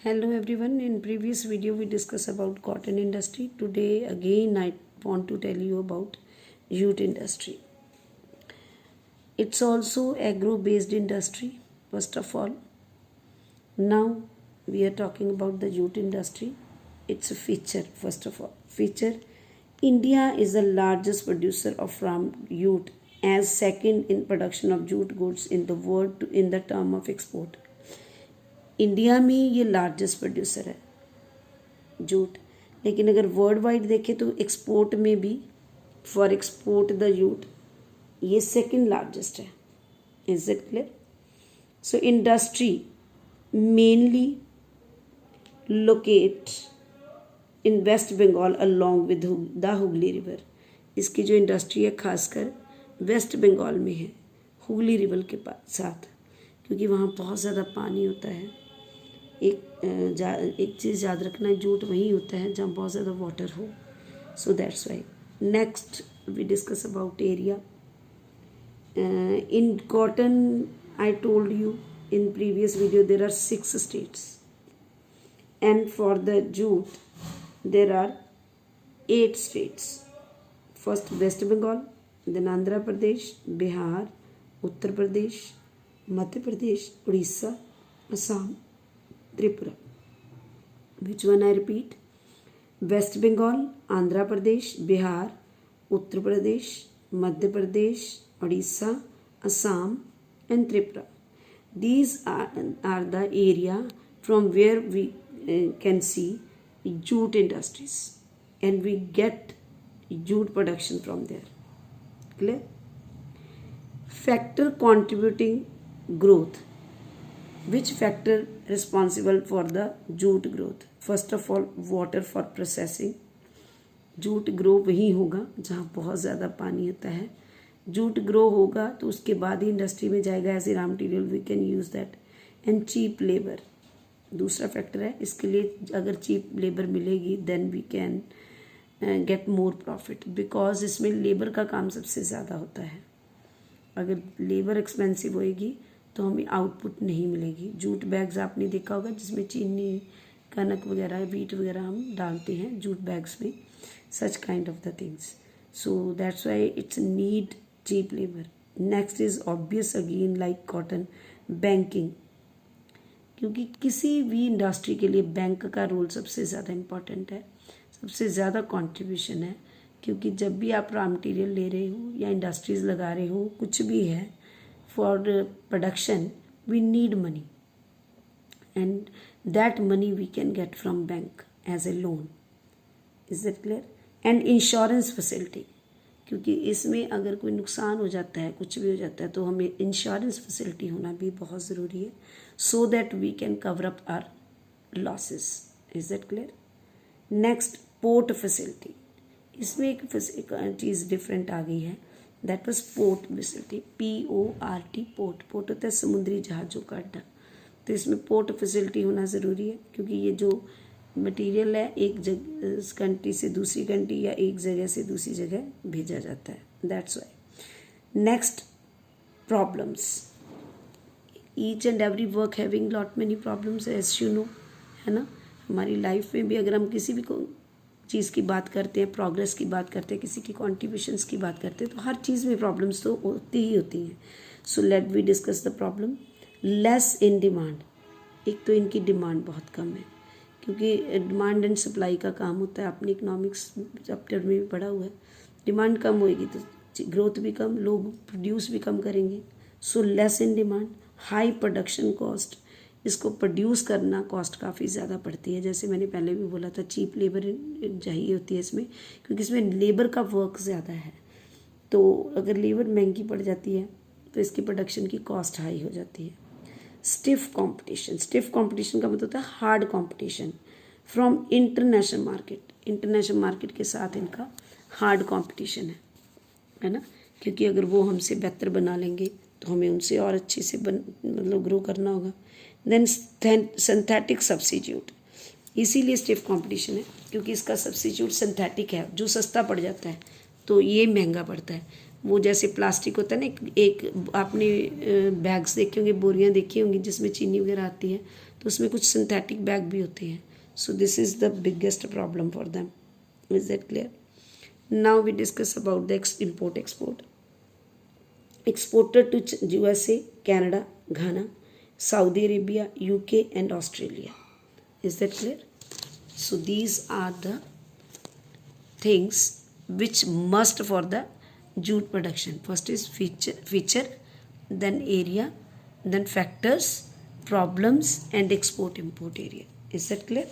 Hello everyone. In previous video we discussed about cotton industry. Today again I want to tell you about jute industry. It's also agro based industry first of all. Now we are talking about the jute industry. It's a feature first of all. Feature: India is the largest producer of jute as second in production of jute goods in the world in the term of export. India में ये largest producer है jute, लेकिन अगर world wide देखें तो export में भी for export the jute ये सेकंड लार्जेस्ट है. Is it clear? So industry mainly locate in West Bengal along with the Hooghly river. इसकी जो इंडस्ट्री है खासकर वेस्ट बंगाल में है, हुगली रिवर के साथ, क्योंकि वहाँ बहुत ज़्यादा पानी होता है. एक चीज़ याद रखना, जूट वहीं होता है जहाँ बहुत ज़्यादा वाटर हो. So that's why. Next we discuss about area. In cotton I told you in previous video there are 6 states and for the jute there are 8 states. First West Bengal, then Andhra Pradesh, Bihar, Uttar Pradesh, Madhya Pradesh, Odisha, Assam, Tripura. Which one I repeat? West Bengal, Andhra Pradesh, Bihar, Uttar Pradesh, Madhya Pradesh, Odisha, Assam and Tripura. These are the area from where we can see jute industries and we get jute production from there. Clear? Factor contributing growth. Which factor responsible for the jute growth? First of all, water for processing. Jute grow वहीं होगा जहाँ बहुत ज़्यादा पानी होता है. Jute grow होगा तो उसके बाद ही इंडस्ट्री में जाएगा as a raw material, we can use that. And cheap labour दूसरा फैक्टर है. इसके लिए अगर चीप लेबर मिलेगी then we can get more profit, because इसमें लेबर का काम सबसे ज़्यादा होता है. अगर लेबर एक्सपेंसिव होएगी तो हमें आउटपुट नहीं मिलेगी. जूट बैग्स आपने देखा होगा जिसमें चीनी, कनक वगैरह, वीट वगैरह हम डालते हैं जूट बैग्स में. Such kind of the things. So that's why it's need cheap labour. Next is obvious again like cotton, banking. क्योंकि किसी भी इंडस्ट्री के लिए बैंक का रोल सबसे ज़्यादा इम्पॉर्टेंट है, सबसे ज़्यादा कॉन्ट्रीब्यूशन है. क्योंकि जब भी आप रॉ मटीरियल ले रहे हो या इंडस्ट्रीज़ लगा रहे हो, कुछ भी है, for production we need money and that money we can get from bank as a loan. Is that clear? And insurance facility, क्योंकि इसमें अगर कोई नुकसान हो जाता है, कुछ भी हो जाता है, तो हमें इंश्योरेंस फैसिलिटी होना भी बहुत ज़रूरी है so that we can cover up our losses. Is that clear? Next, port facility. इसमें एक चीज़ डिफरेंट आ गई है. That was port facility. PORT port. Port होता है समुद्री जहाज़ों का अड्डा. तो इसमें पोर्ट फैसिलिटी होना ज़रूरी है, क्योंकि ये जो मटेरियल है एक जगह कंट्री से दूसरी कंट्री या एक जगह से दूसरी जगह भेजा जाता है. That's why. Next, problems. Each and every work having lot many problems as you know, है ना. हमारी लाइफ में भी अगर हम किसी भी चीज़ की बात करते हैं, प्रोग्रेस की बात करते हैं, किसी की कॉन्ट्रीब्यूशंस की बात करते हैं, तो हर चीज़ में प्रॉब्लम्स तो होती ही होती हैं. So let we discuss the problem. Less in demand. एक तो इनकी डिमांड बहुत कम है, क्योंकि डिमांड एंड सप्लाई का काम होता है. अपनी इकोनॉमिक्स चैप्टर में भी पढ़ा हुआ है. डिमांड कम होएगी तो ग्रोथ भी कम, लोग प्रोड्यूस भी कम करेंगे. So less in demand. High production cost. इसको प्रोड्यूस करना कॉस्ट काफ़ी ज़्यादा पड़ती है. जैसे मैंने पहले भी बोला था, चीप लेबर चाहिए होती है इसमें, क्योंकि इसमें लेबर का वर्क ज़्यादा है. तो अगर लेबर महंगी पड़ जाती है तो इसकी प्रोडक्शन की कॉस्ट हाई हो जाती है. Stiff competition. स्टिफ कंपटीशन का मतलब होता है hard competition from international market. International market के साथ इनका हार्ड कंपटीशन है ना. क्योंकि अगर वो हमसे बेहतर बना लेंगे तो हमें उनसे और अच्छे से मतलब ग्रो करना होगा. Then synthetic substitute. इसीलिए स्टिफ कंपटीशन है, क्योंकि इसका सब्सिट्यूट सिंथेटिक है जो सस्ता पड़ जाता है, तो ये महंगा पड़ता है. वो जैसे प्लास्टिक होता है ना, एक आपने बैग्स देखे होंगे, बोरियां देखी होंगी जिसमें चीनी वगैरह आती है, तो उसमें कुछ सिंथेटिक बैग भी होते हैं. So this is the biggest problem for them. Is that clear? Now we discuss about the import export. Exported to USA, Canada, Ghana, Saudi Arabia, UK and Australia. Is that clear? So these are the things which must for the jute production. First is feature, then area, then factors, problems and export import area. Is that clear?